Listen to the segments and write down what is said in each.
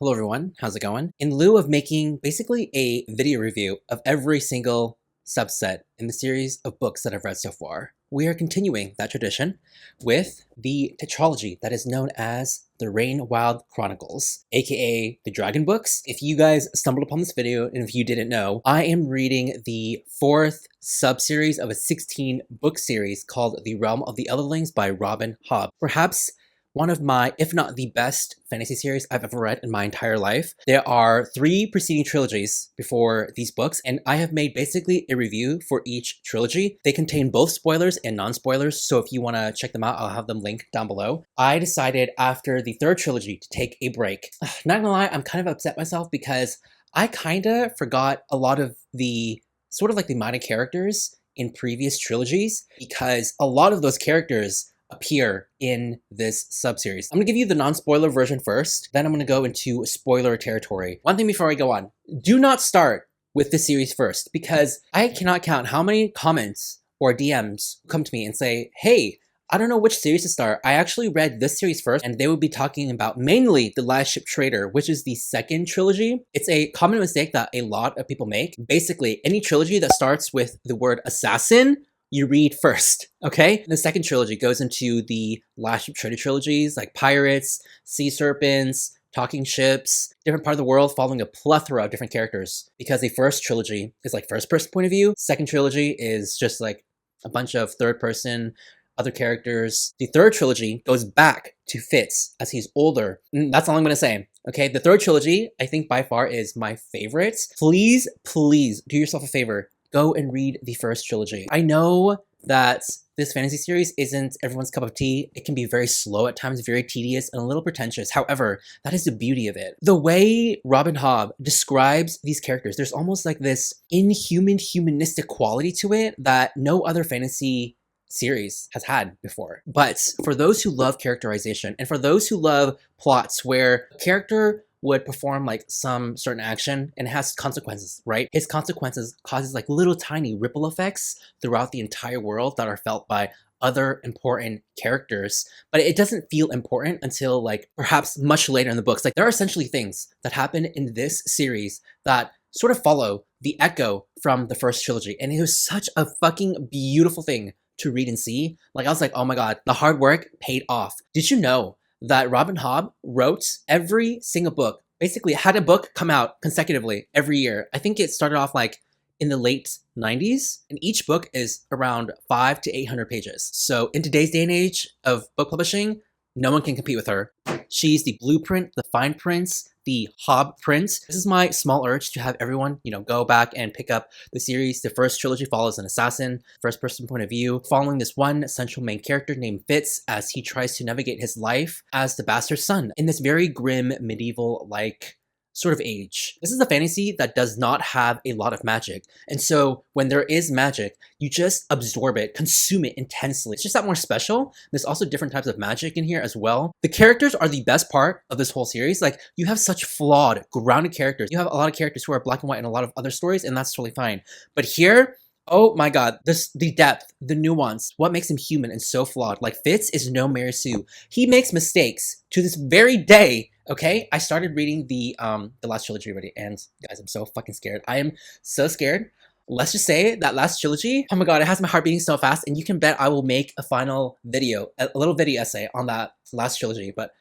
Hello everyone, how's it going? In lieu of making basically a video review of every single subset in the series of books that I've read so far, we are continuing that tradition with the tetralogy that is known as the Rain Wild Chronicles, aka the Dragon Books. If you guys stumbled upon this video and if you didn't know, I am reading the fourth sub-series of a 16-book series called The Realm of the Elderlings by Robin Hobb. Perhaps one of my, if not the best fantasy series I've ever read in my entire life. There are 3 preceding trilogies before these books, and I have made basically a review for each trilogy. They contain both spoilers and non-spoilers, so if you want to check them out, I'll have them linked down below. I decided after the 3rd trilogy to take a break. Not gonna lie, I'm kind of upset myself because I kinda forgot a lot of the, sort of like the minor characters in previous trilogies, because a lot of those characters appear in this sub-series. I'm gonna give you the non-spoiler version first, then I'm gonna go into spoiler territory. One thing before I go on, do not start with this series first, because I cannot count how many comments or DMs come to me and say, hey, I don't know which series to start. I actually read this series first, and they would be talking about mainly The Last Ship Trader, which is the 2nd trilogy. It's a common mistake that a lot of people make. Basically, any trilogy that starts with the word assassin, you read first, okay? And the 2nd trilogy goes into the Last Ship Trader trilogies, like pirates, sea serpents, talking ships, different part of the world, following a plethora of different characters. Because the 1st trilogy is like first-person point of view, 2nd trilogy is just like a bunch of third-person other characters. The 3rd trilogy goes back to Fitz as he's older. And that's all I'm gonna say. Okay, the 3rd trilogy, I think by far is my favorite. Please, please do yourself a favor. Go and read the 1st trilogy. I know that this fantasy series isn't everyone's cup of tea. It can be very slow at times, very tedious, and a little pretentious. However, that is the beauty of it. The way Robin Hobb describes these characters, there's almost like this inhuman, humanistic quality to it that no other fantasy series has had before. But for those who love characterization, and for those who love plots where a character would perform like some certain action and it has consequences, right? His consequences causes like little tiny ripple effects throughout the entire world that are felt by other important characters, but it doesn't feel important until like perhaps much later in the books. Like there are essentially things that happen in this series that sort of follow the echo from the 1st trilogy, and it was such a fucking beautiful thing to read and see. Like I was like, oh my god, the hard work paid off. Did you know that Robin Hobb wrote every single book, basically had a book come out consecutively every year? I think it started off like in the late 90s, and each book is around 500 to 800 pages. So in today's day and age of book publishing, no one can compete with her. She's the blueprint, the fine prints, the Hobb prints. This is my small urge to have everyone, go back and pick up the series. The 1st trilogy follows an assassin, first-person point of view, following this one central main character named Fitz as he tries to navigate his life as the bastard son in this very grim, medieval-like sort of age. This is a fantasy that does not have a lot of magic, and so when there is magic, you just absorb it, consume it intensely. It's just that more special. There's also different types of magic in here as well. The characters are the best part of this whole series. Like, you have such flawed, grounded characters. You have a lot of characters who are black and white in a lot of other stories, and that's totally fine. But here, oh my god, the depth, the nuance, what makes him human and so flawed. Like, Fitz is no Mary Sue. He makes mistakes to this very day. Okay, I started reading the last trilogy already, and guys, I'm so fucking scared. I am so scared. Let's just say that last trilogy, oh my god, it has my heart beating so fast, and you can bet I will make a final video, a little video essay on that last trilogy, but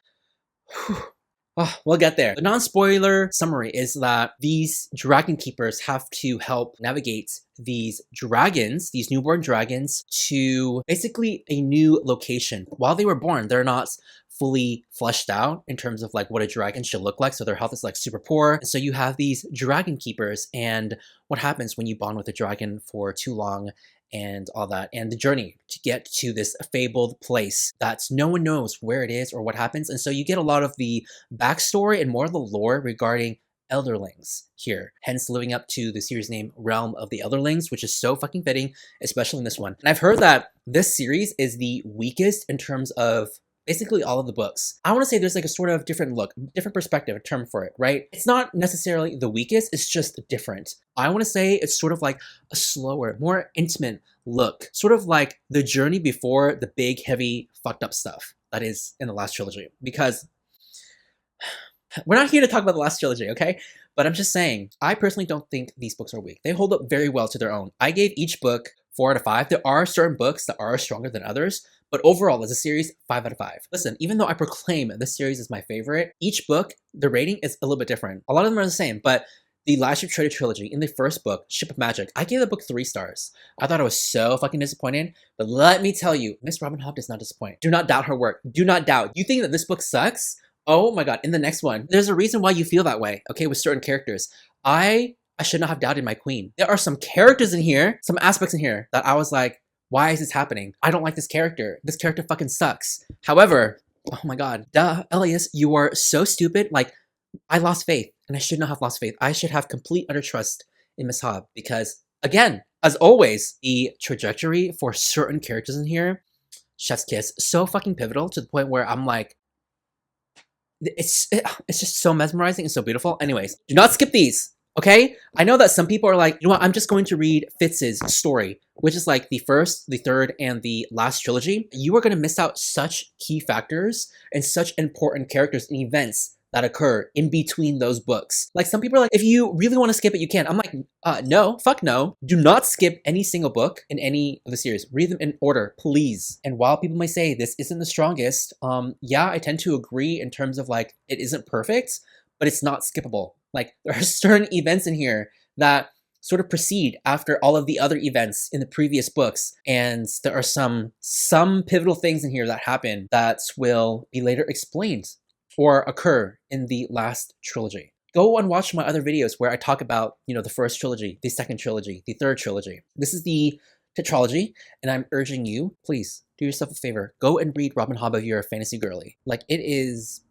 whew, we'll get there. The non-spoiler summary is that these dragon keepers have to help navigate these dragons, these newborn dragons, to basically a new location. While they were born, they're not fully fleshed out in terms of like what a dragon should look like, so their health is like super poor. So you have these dragon keepers, and what happens when you bond with a dragon for too long and all that, and the journey to get to this fabled place that no one knows where it is or what happens. And so you get a lot of the backstory and more of the lore regarding elderlings here, hence living up to the series name Realm of the Elderlings, which is so fucking fitting, especially in this one. And I've heard that this series is the weakest in terms of basically all of the books. I want to say there's like a sort of different look, different perspective, a term for it, right? It's not necessarily the weakest, it's just different. I want to say it's sort of like a slower, more intimate look, sort of like the journey before the big, heavy, fucked up stuff that is in the last trilogy. Because We're not here to talk about the last trilogy, okay? But I'm just saying, I personally don't think these books are weak. They hold up very well to their own. I gave each book 4 out of 5. There are certain books that are stronger than others, but overall, as a series, 5 out of 5. Listen, even though I proclaim this series is my favorite, each book, the rating is a little bit different. A lot of them are the same, but the Last Ship Trader trilogy, in the first book, Ship of Magic, I gave the book 3 stars. I thought I was so fucking disappointed, but let me tell you, Miss Robin Hobb does not disappoint. Do not doubt her work. Do not doubt. You think that this book sucks? Oh my god, in the next one, there's a reason why you feel that way, okay, with certain characters. I should not have doubted my queen. There are some characters in here, some aspects in here, that I was like, why is this happening? I don't like this character. This character fucking sucks. However, oh my god, duh, Elias, you are so stupid. Like, I lost faith, and I should not have lost faith. I should have complete utter trust in Miss Hobb because, again, as always, the trajectory for certain characters in here, chef's kiss, so fucking pivotal to the point where I'm like, it's just so mesmerizing and so beautiful. Anyways, do not skip these, okay? I know that some people are like, you know what, I'm just going to read Fitz's story, which is like the first, the third, and the last trilogy. You are going to miss out such key factors and such important characters and events that occur in between those books. Like, some people are like, if you really want to skip it, you can. I'm like, no, fuck no. Do not skip any single book in any of the series. Read them in order, please. And while people may say this isn't the strongest, yeah, I tend to agree in terms of like, it isn't perfect, but it's not skippable. Like, there are certain events in here that sort of proceed after all of the other events in the previous books. And there are some pivotal things in here that happen that will be later explained or occur in the last trilogy. Go and watch my other videos where I talk about, you know, the first trilogy, the second trilogy, the third trilogy. This is the tetralogy, and I'm urging you, please do yourself a favor. Go and read Robin Hobb if you're a fantasy girly. Like, it is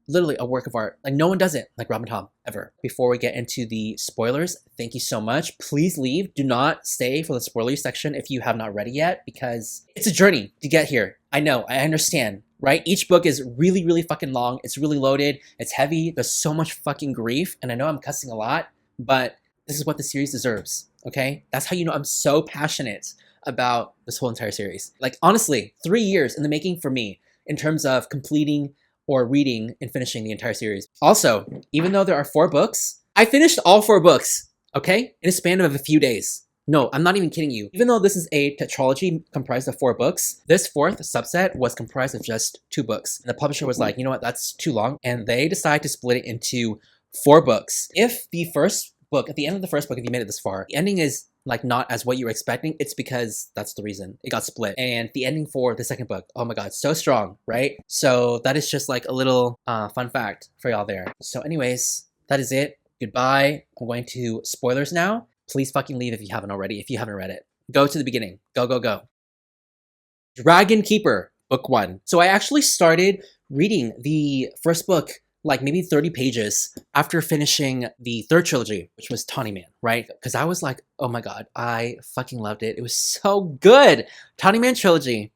literally a work of art. Like, no one does it like Robin Hobb, ever. Before we get into the spoilers, thank you so much. Please leave. Do not stay for the spoiler section if you have not read it yet, because it's a journey to get here. I know, I understand, right? Each book is really, really fucking long. It's really loaded. It's heavy. There's so much fucking grief. And I know I'm cussing a lot, but this is what the series deserves, okay? That's how you know I'm so passionate about this whole entire series. Like, honestly, 3 years in the making for me in terms of completing or reading and finishing the entire series. Also, even though there are 4 books, I finished all 4 books, okay? In a span of a few days. No, I'm not even kidding you. Even though this is a tetralogy comprised of 4 books, this 4th subset was comprised of just 2 books. And the publisher was like, you know what, that's too long. And they decided to split it into 4 books. If the first book, at the end of the first book, if you made it this far, the ending is like not as what you were expecting, it's because that's the reason it got split. And the ending for the second book, oh my god, so strong, right? So that is just like a little fun fact for y'all there. So anyways, that is it. Goodbye. I'm going to spoilers now. Please fucking leave if you haven't already, if you haven't read it. Go to the beginning. Go, go, go. Dragon Keeper, book 1. So I actually started reading the first book like maybe 30 pages after finishing the third trilogy, which was Tawny Man, right? Because I was like, oh my god, I fucking loved it. It was so good. Tawny Man trilogy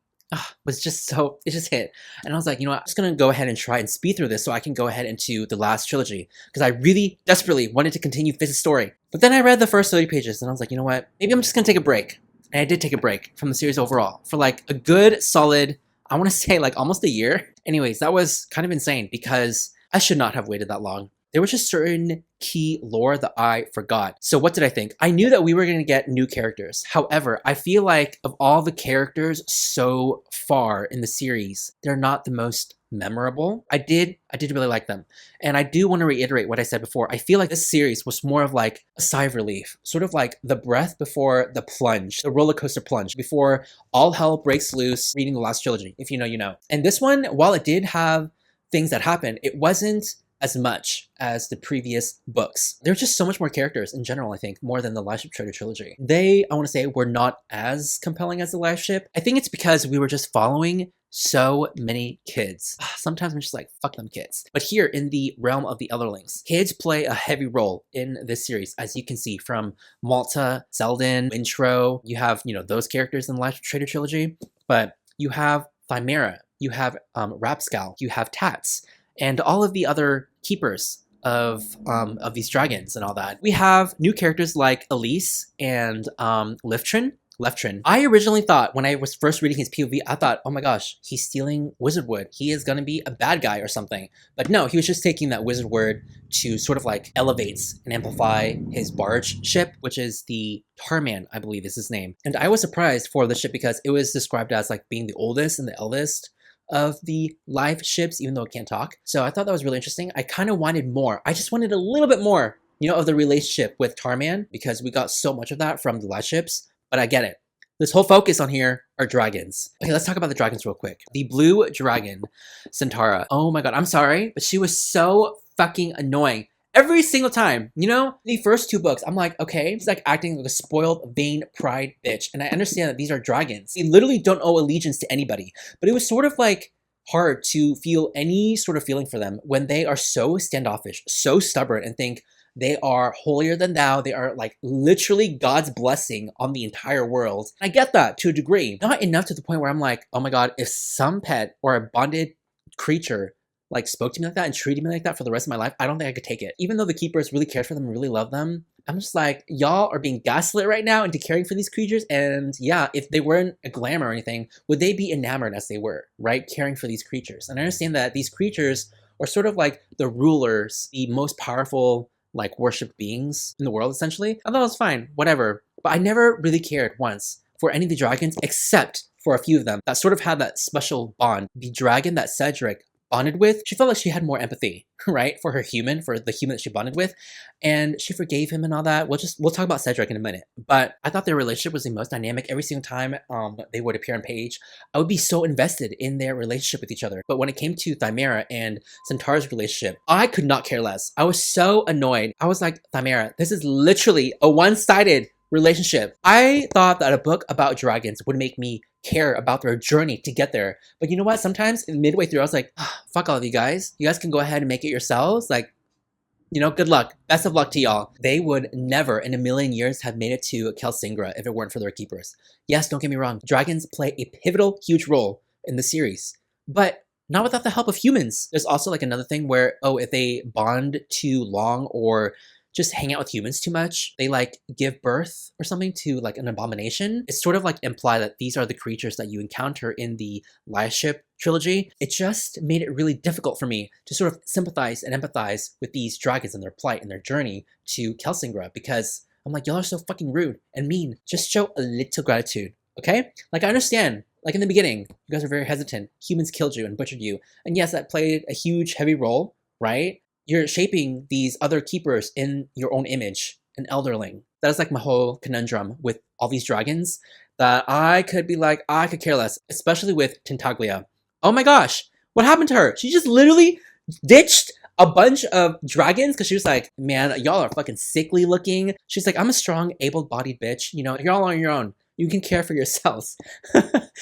was just so, it just hit. And I was like, you know what, I'm just gonna go ahead and try and speed through this so I can go ahead into the last trilogy, because I really desperately wanted to continue Fitz's story. But then I read the first 30 pages and I was like, you know what, maybe I'm just gonna take a break. And I did take a break from the series overall for like a good solid, I want to say like almost a year. Anyways, that was kind of insane because I should not have waited that long. There was just certain key lore that I forgot. So what did I think? I knew that we were going to get new characters. However, I feel like of all the characters so far in the series, they're not the most memorable. I did really like them. And I do want to reiterate what I said before. I feel like this series was more of like a sigh of relief, sort of like the breath before the plunge, the roller coaster plunge, before all hell breaks loose reading the last trilogy. If you know, you know. And this one, while it did have things that happened, it wasn't as much as the previous books. There's just so much more characters in general, I think, more than the Last Ship Trader trilogy. They, I want to say, were not as compelling as the Last Ship. I think it's because we were just following so many kids. Sometimes I'm just like, fuck them kids. But here in the realm of the elderlings, kids play a heavy role in this series, as you can see from Malta, Selden, Intro. You have, you know, those characters in the Last Ship Trader trilogy, but you have Thymera, you have Rapscal, you have Tats, and all of the other keepers of these dragons and all that. We have new characters like Elise and Liftrin, Leftrin. I originally thought when I was first reading his POV, I thought, oh my gosh, he's stealing wizard wood. He is gonna be a bad guy or something. But no, he was just taking that wizard wood to sort of like elevates and amplify his barge ship, which is the Tarman, I believe is his name. And I was surprised for the ship because it was described as like being the oldest and the eldest of the live ships, even though it can't talk. So I thought that was really interesting. I kind of wanted more. I just wanted a little bit more, you know, of the relationship with Tarman because we got so much of that from the live ships, but I get it. This whole focus on here are dragons. Okay, let's talk about the dragons real quick. The blue dragon, Centaura. Oh my god, I'm sorry, but she was so fucking annoying. Every single time, you know, the first 2 books, I'm like, okay, she's like acting like a spoiled, vain, pride bitch. And I understand that these are dragons. They literally don't owe allegiance to anybody. But it was sort of like hard to feel any sort of feeling for them when they are so standoffish, so stubborn, and think they are holier than thou. They are like literally God's blessing on the entire world. I get that to a degree. Not enough to the point where I'm like, oh my god, if some pet or a bonded creature like spoke to me like that and treated me like that for the rest of my life, I don't think I could take it. Even though the keepers really cared for them and really love them, I'm just like, y'all are being gaslit right now into caring for these creatures. And yeah, if they weren't a glamour or anything, would they be enamored as they were, right? Caring for these creatures. And I understand that these creatures are sort of like the rulers, the most powerful like worshipped beings in the world, essentially. I thought it was fine, whatever. But I never really cared once for any of the dragons except for a few of them that sort of had that special bond. The dragon that Cedric bonded with, she felt like she had more empathy, right? For her human, for the human that she bonded with. And she forgave him and all that. We'll talk about Cedric in a minute. But I thought their relationship was the most dynamic. Every single time they would appear on page, I would be so invested in their relationship with each other. But when it came to Thymera and Centaur's relationship, I could not care less. I was so annoyed. I was like, Thymera, this is literally a one-sided relationship. I thought that a book about dragons would make me care about their journey to get there. But you know what? Sometimes midway through, I was like, oh, fuck all of you guys. You guys can go ahead and make it yourselves. Like, you know, good luck. Best of luck to y'all. They would never in a million years have made it to Kelsingra if it weren't for their keepers. Yes, don't get me wrong. Dragons play a pivotal, huge role in the series, but not without the help of humans. There's also like another thing where, oh, if they bond too long or just hang out with humans too much, they like give birth or something to like an abomination. It's sort of like imply that these are the creatures that you encounter in the Liaship trilogy. It just made it really difficult for me to sort of sympathize and empathize with these dragons and their plight and their journey to Kelsingra because I'm like, y'all are so fucking rude and mean. Just show a little gratitude, okay? Like I understand, like in the beginning, you guys are very hesitant. Humans killed you and butchered you. And yes, that played a huge, heavy role, right? You're shaping these other keepers in your own image, an elderling. That is like my whole conundrum with all these dragons that I could be like, I could care less, especially with Tintaglia. Oh my gosh, what happened to her? She just literally ditched a bunch of dragons because she was like, man, y'all are fucking sickly looking. She's like, I'm a strong, able-bodied bitch. You know, y'all on your own. You can care for yourselves.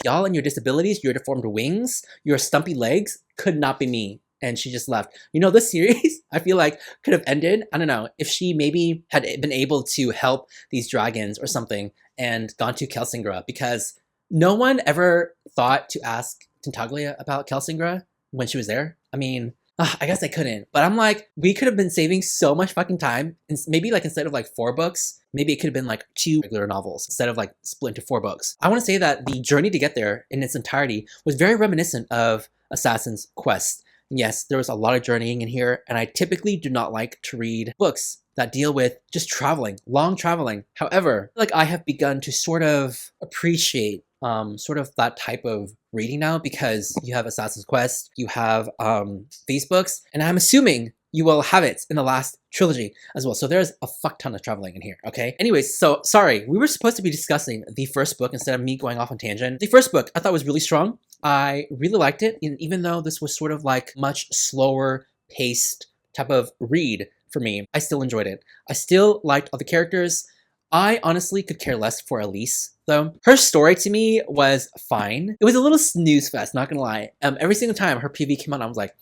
Y'all and your disabilities, your deformed wings, your stumpy legs could not be me. And she just left. You know, this series, I feel like, could have ended, I don't know, if she maybe had been able to help these dragons or something and gone to Kelsingra, because no one ever thought to ask Tintaglia about Kelsingra when she was there. I mean, I guess I couldn't. But I'm like, we could have been saving so much fucking time. And maybe like instead of like 4 books, maybe it could have been like 2 regular novels instead of like split into 4 books. I want to say that the journey to get there in its entirety was very reminiscent of Assassin's Quest. Yes, there was a lot of journeying in here, and I typically do not like to read books that deal with just traveling, long traveling. However, like I have begun to sort of appreciate sort of that type of reading now because you have Assassin's Quest, you have these books, and I'm assuming you will have it in the last trilogy as well. So there's a fuck ton of traveling in here, okay? Anyways, so sorry, we were supposed to be discussing the first book instead of me going off on tangent. The first book I thought was really strong. I really liked it, and even though this was sort of like much slower paced type of read for me, I still enjoyed it. I still liked all the characters. I honestly could care less for Elise, though. Her story to me was fine. It was a little snooze fest, not gonna lie. Every single time her PV came out, I was like...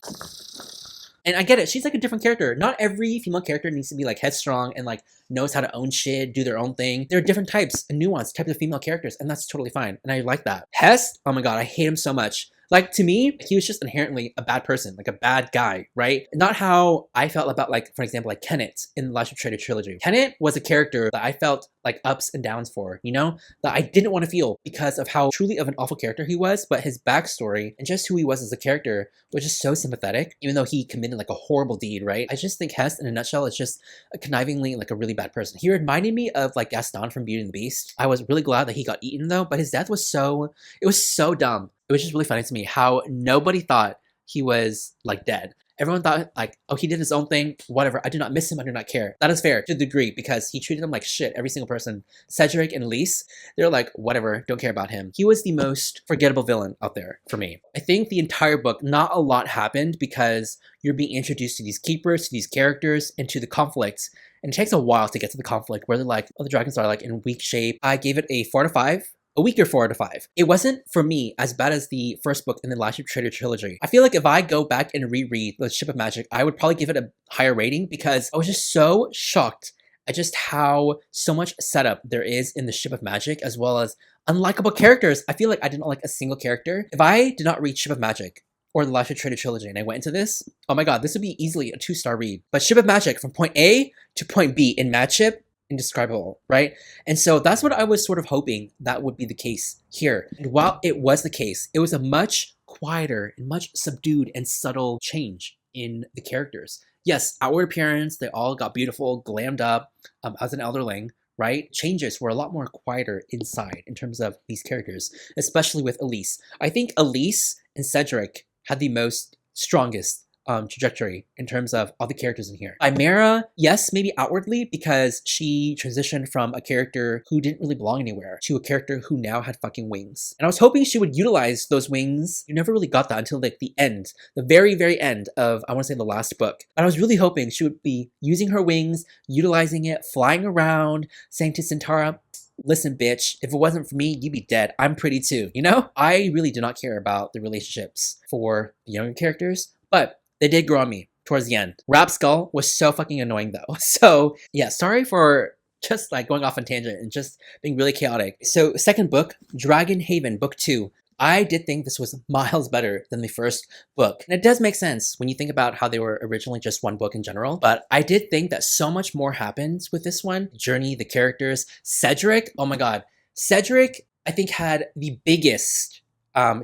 And I get it, she's like a different character. Not every female character needs to be like headstrong and like knows how to own shit, do their own thing. There are different types and nuanced types of female characters, and that's totally fine. And I like that. Hess, oh my god, I hate him so much. Like, to me, he was just inherently a bad person, like a bad guy, right? Not how I felt about, like, for example, like Kenneth in the Last of Trader trilogy. Kenneth was a character that I felt like ups and downs for, you know, that I didn't want to feel because of how truly of an awful character he was, but his backstory and just who he was as a character was just so sympathetic, even though he committed like a horrible deed, right? I just think Hess, in a nutshell, is just a connivingly like a really bad person. He reminded me of like Gaston from Beauty and the Beast. I was really glad that he got eaten though, but his death was it was so dumb. It was just really funny to me how nobody thought he was like dead. Everyone thought like, oh, he did his own thing, whatever. I do not miss him. I do not care. That is fair to the degree because he treated them like shit, every single person. Cedric and Elise, they're like, whatever, don't care about him. He was the most forgettable villain out there for me. I think the entire book, not a lot happened because you're being introduced to these keepers, to these characters, and to the conflicts. And it takes a while to get to the conflict where they're like, oh, the dragons are like in weak shape. I gave it a 4 out of 5. A weaker 4 out of 5. It wasn't, for me, as bad as the first book in the Last Ship Trader trilogy. I feel like if I go back and reread The Ship of Magic, I would probably give it a higher rating because I was just so shocked at just how so much setup there is in The Ship of Magic, as well as unlikable characters. I feel like I didn't like a single character. If I did not read Ship of Magic or the Last Ship Trader trilogy and I went into this, oh my god, this would be easily a 2-star read. But Ship of Magic, from point A to point B in Madship, indescribable, right? And so that's what I was sort of hoping that would be the case here. And while it was the case, it was a much quieter and much subdued and subtle change in the characters. Yes, outward appearance, they all got beautiful, glammed up as an elderling, right? Changes were a lot more quieter inside in terms of these characters, especially with Elise. I think Elise and Cedric had the most strongest trajectory in terms of all the characters in here. Chimera, yes, maybe outwardly because she transitioned from a character who didn't really belong anywhere to a character who now had fucking wings. And I was hoping she would utilize those wings. You never really got that until like the end, the very, very end of, I want to say, the last book. But I was really hoping she would be using her wings, utilizing it, flying around, saying to Centaura, listen, bitch, if it wasn't for me, you'd be dead. I'm pretty too, you know? I really do not care about the relationships for the younger characters, but they did grow on me towards the end. Rapskull was so fucking annoying though. So yeah, sorry for just like going off on tangent and just being really chaotic. So second book, Dragon Haven, book 2. I did think this was miles better than the first book. And it does make sense when you think about how they were originally just one book in general. But I did think that so much more happens with this one. The journey, the characters. Cedric, oh my god. Cedric, I think, had the biggest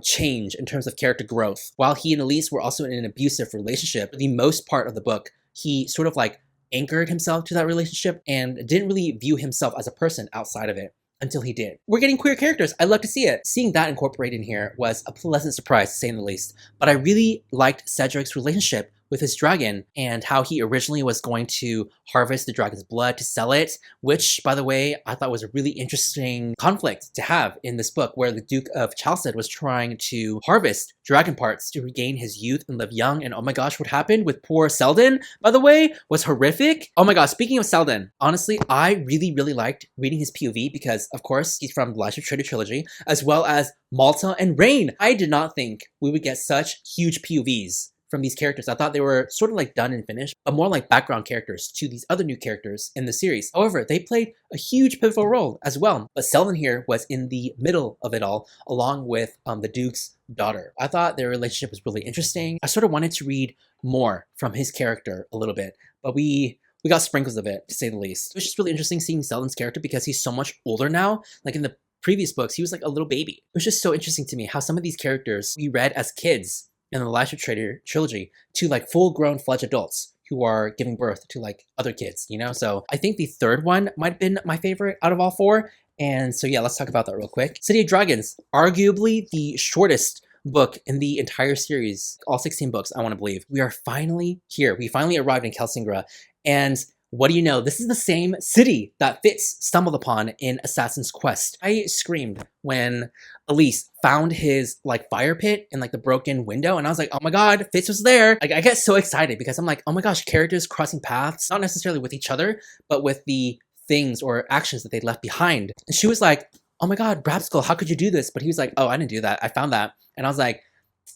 change in terms of character growth. While he and Elise were also in an abusive relationship, for the most part of the book, he sort of like anchored himself to that relationship and didn't really view himself as a person outside of it until he did. We're getting queer characters. I love to see it. Seeing that incorporated in here was a pleasant surprise, to say the least. But I really liked Cedric's relationship with his dragon and how he originally was going to harvest the dragon's blood to sell it, which, by the way, I thought was a really interesting conflict to have in this book, where the Duke of Chalced was trying to harvest dragon parts to regain his youth and live young. And oh my gosh, what happened with poor Selden, by the way, was horrific. Oh my gosh, speaking of Selden, honestly, I really, really liked reading his POV because, of course, he's from the Last Ship Trader trilogy, as well as Malta and Rain. I did not think we would get such huge POVs from these characters. I thought they were sort of like done and finished, but more like background characters to these other new characters in the series. However, they played a huge pivotal role as well. But Selden here was in the middle of it all, along with the Duke's daughter. I thought their relationship was really interesting. I sort of wanted to read more from his character a little bit, but we got sprinkles of it, to say the least. It was just really interesting seeing Selden's character because he's so much older now. Like in the previous books, he was like a little baby. It was just so interesting to me how some of these characters we read as kids in the Last Ship Trader trilogy to like full-grown fledged adults who are giving birth to like other kids, you know? So I think the third one might have been my favorite out of all 4. And so yeah, let's talk about that real quick. City of Dragons, arguably the shortest book in the entire series, all 16 books, I want to believe. We are finally here. We finally arrived in Kelsingra, and what do you know? This is the same city that Fitz stumbled upon in Assassin's Quest. I screamed when Elise found his like fire pit in like the broken window, and I was like, oh my god, Fitz was there. Like, I get so excited because I'm like, oh my gosh, characters crossing paths, not necessarily with each other, but with the things or actions that they left behind. And she was like, oh my god, Brabskull, how could you do this? But he was like, oh, I didn't do that. I found that. And I was like,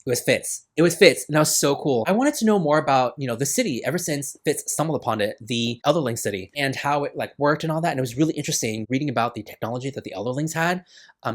it was Fitz. It was Fitz, and that was so cool. I wanted to know more about, you know, the city ever since Fitz stumbled upon it, the Elderling city, and how it like worked and all that. And it was really interesting reading about the technology that the Elderlings had,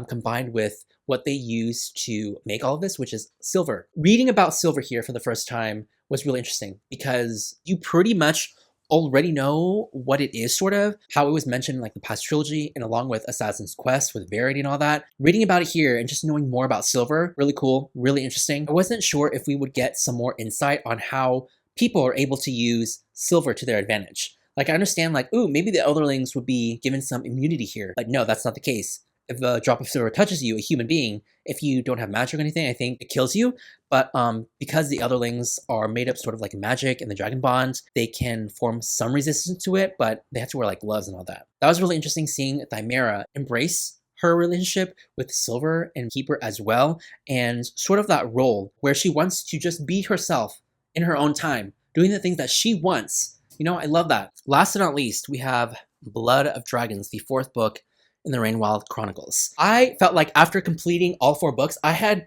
combined with what they used to make all of this, which is silver. Reading about silver here for the first time was really interesting because you pretty much already know what it is, sort of, how it was mentioned in like the past trilogy and along with Assassin's Quest with Verity and all that. Reading about it here and just knowing more about Silver, really cool, really interesting. I wasn't sure if we would get some more insight on how people are able to use Silver to their advantage. Like I understand like, ooh, maybe the elderlings would be given some immunity here. But no, that's not the case. If a drop of silver touches you, a human being, if you don't have magic or anything, I think it kills you. But because the elderlings are made up sort of like magic and the dragon bond, they can form some resistance to it, but they have to wear like gloves and all that. That was really interesting seeing Thymera embrace her relationship with Silver and Keeper as well, and sort of that role where she wants to just be herself in her own time, doing the things that she wants. You know, I love that. Last but not least, we have Blood of Dragons, the 4th book in the Rainwild Chronicles. I felt like after completing all 4 books, I had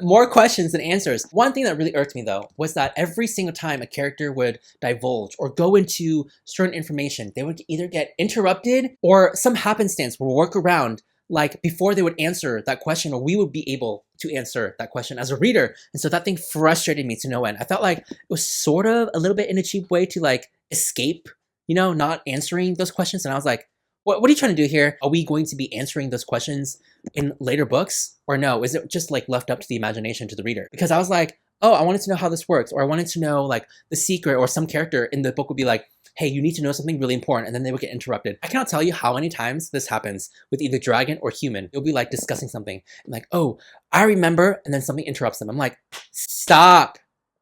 more questions than answers. One thing that really irked me though was that every single time a character would divulge or go into certain information, they would either get interrupted or some happenstance would work around like before they would answer that question, or we would be able to answer that question as a reader. And so that thing frustrated me to no end. I felt like it was sort of a little bit in a cheap way to like escape, you know, not answering those questions. And I was like, what are you trying to do here? Are we going to be answering those questions in later books? Or no, is it just like left up to the imagination to the reader? Because I was like, oh, I wanted to know how this works. Or I wanted to know like the secret, or some character in the book would be like, hey, you need to know something really important. And then they would get interrupted. I cannot tell you how many times this happens with either dragon or human. It'll be like discussing something. And like, oh, I remember. And then something interrupts them. I'm like, stop,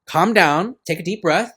calm down, take a deep breath.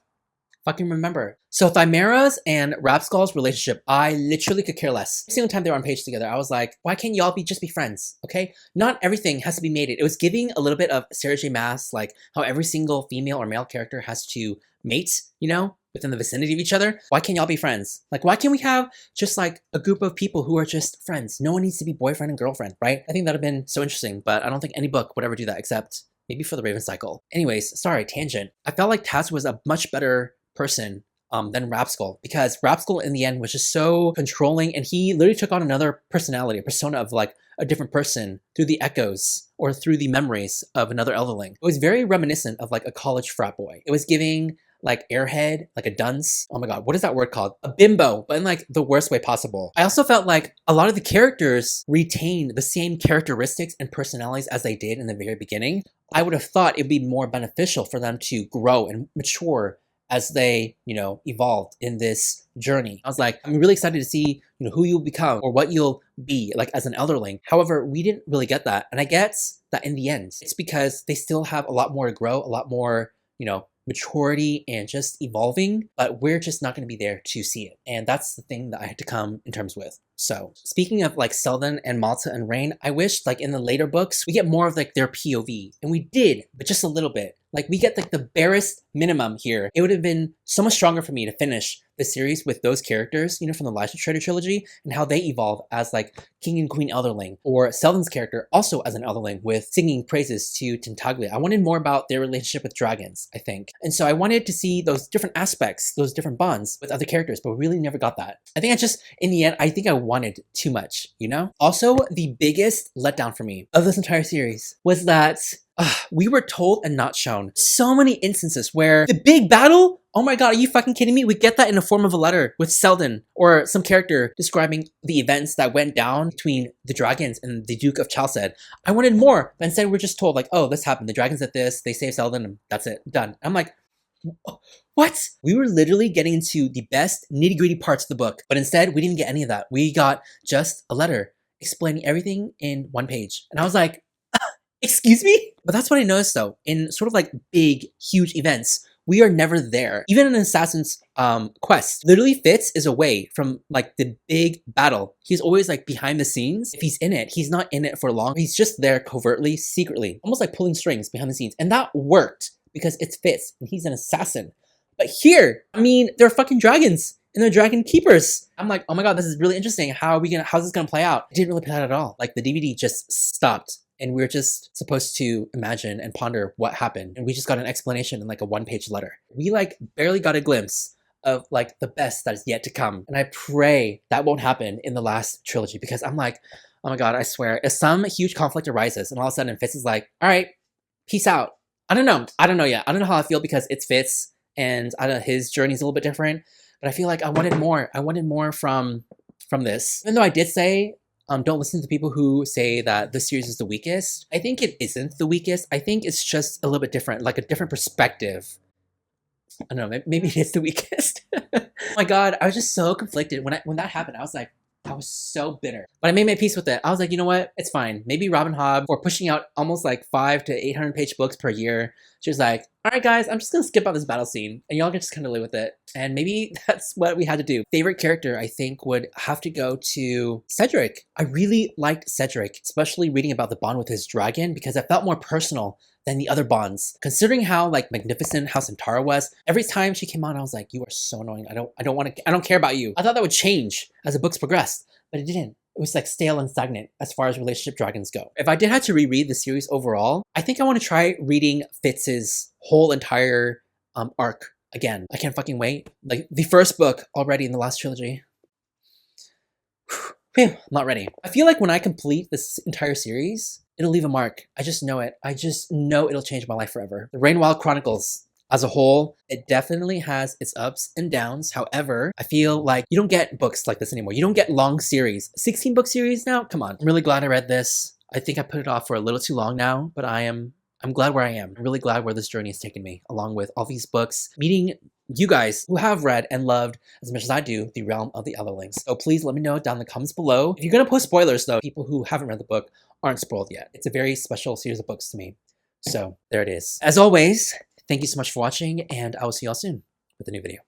Fucking remember. So Thymera's and Rapskull's relationship, I literally could care less. Every single time they were on page together, I was like, why can't y'all just be friends, okay? Not everything has to be mated. It was giving a little bit of Sarah J Maas, like how every single female or male character has to mate, you know, within the vicinity of each other. Why can't y'all be friends? Like, why can't we have just like a group of people who are just friends? No one needs to be boyfriend and girlfriend, right? I think that would have been so interesting, but I don't think any book would ever do that except maybe for the Raven Cycle. Anyways, sorry, tangent. I felt like Taz was a much better person than Rapskull, because Rapskull in the end was just so controlling, and he literally took on another personality, a persona of like a different person through the echoes or through the memories of another elderling. It was very reminiscent of like a college frat boy. It was giving like airhead, like a dunce. Oh my god, what is that word called? A bimbo, but in like the worst way possible. I also felt like a lot of the characters retained the same characteristics and personalities as they did in the very beginning. I would have thought it'd be more beneficial for them to grow and mature as they, you know, evolved in this journey. I was like, I'm really excited to see, you know, who you'll become or what you'll be like as an elderling. However, we didn't really get that. And I get that in the end, it's because they still have a lot more to grow, a lot more, you know, maturity and just evolving, but we're just not going to be there to see it. And that's the thing that I had to come in terms with. So speaking of like Selden and Malta and Rain, I wish like in the later books, we get more of like their POV, and we did, but just a little bit. Like we get like the barest minimum here. It would have been so much stronger for me to finish the series with those characters, you know, from the Lies of Traitor trilogy, and how they evolve as like King and Queen Elderling, or Selden's character also as an Elderling with singing praises to Tintaglia. I wanted more about their relationship with dragons, I think. And so I wanted to see those different aspects, those different bonds with other characters, but we really never got that. I think I just, in the end, I think I wanted too much, you know? Also, the biggest letdown for me of this entire series was that we were told and not shown so many instances where the big battle, oh my god, are you fucking kidding me? We get that in the form of a letter with Selden or some character describing the events that went down between the dragons and the Duke of Chalced. I wanted more, but instead we're just told like, oh, this happened. The dragons did this, they saved Selden, and that's it, done. I'm like, what? We were literally getting into the best nitty-gritty parts of the book, but instead we didn't get any of that. We got just a letter explaining everything in one page. And I was like, excuse me? But that's what I noticed though, in sort of like big, huge events, we are never there. Even in Assassin's Quest, literally Fitz is away from like the big battle. He's always like behind the scenes. If he's in it, he's not in it for long. He's just there covertly, secretly, almost like pulling strings behind the scenes. And that worked because it's Fitz and he's an assassin. But here, I mean, they're fucking dragons and they're dragon keepers. I'm like, oh my god, this is really interesting. How's this gonna play out? It didn't really play out at all. Like the DVD just stopped. And we were just supposed to imagine and ponder what happened. And we just got an explanation in like a one-page letter. We like barely got a glimpse of like the best that is yet to come. And I pray that won't happen in the last trilogy, because I'm like, oh my god, I swear, if some huge conflict arises and all of a sudden Fitz is like, all right, peace out. I don't know yet. I don't know how I feel because it's Fitz and I don't know, his journey's a little bit different. but I feel like I wanted more. I wanted more from this. Even though I did say, don't listen to people who say that this series is the weakest. I think it isn't the weakest. I think it's just a little bit different, like a different perspective. I don't know, maybe it is the weakest. Oh my god, I was just so conflicted. When that happened, I was so bitter. But I made my peace with it. I was like, you know what? It's fine. Maybe Robin Hobb, for pushing out almost like 500 to 800 page books per year, she was like, all right, guys, I'm just going to skip out this battle scene and y'all can just kind of live with it. And maybe that's what we had to do. Favorite character, I think, would have to go to Cedric. I really liked Cedric, especially reading about the bond with his dragon, because it felt more personal than the other bonds. Considering how like magnificent House Antara was, every time she came on, I was like, you are so annoying. I don't care about you. I thought that would change as the books progressed, but it didn't. It was like stale and stagnant as far as relationship dragons go. If I did have to reread the series overall, I think I want to try reading Fitz's whole entire arc again. I can't fucking wait. Like the first book already in the last trilogy. Whew, I'm not ready. I feel like when I complete this entire series, it'll leave a mark. I just know it. I just know it'll change my life forever. The Rainwild Chronicles as a whole, it definitely has its ups and downs. However, I feel like you don't get books like this anymore. You don't get long series. 16 book series now? Come on. I'm really glad I read this. I think I put it off for a little too long now, but I'm glad where I am. I'm really glad where this journey has taken me, along with all these books, meeting you guys who have read and loved as much as I do the Realm of the Elderlings. So please let me know down in the comments below. If you're gonna post spoilers though, people who haven't read the book aren't spoiled yet. It's a very special series of books to me. So there it is. As always, thank you so much for watching, and I will see y'all soon with a new video.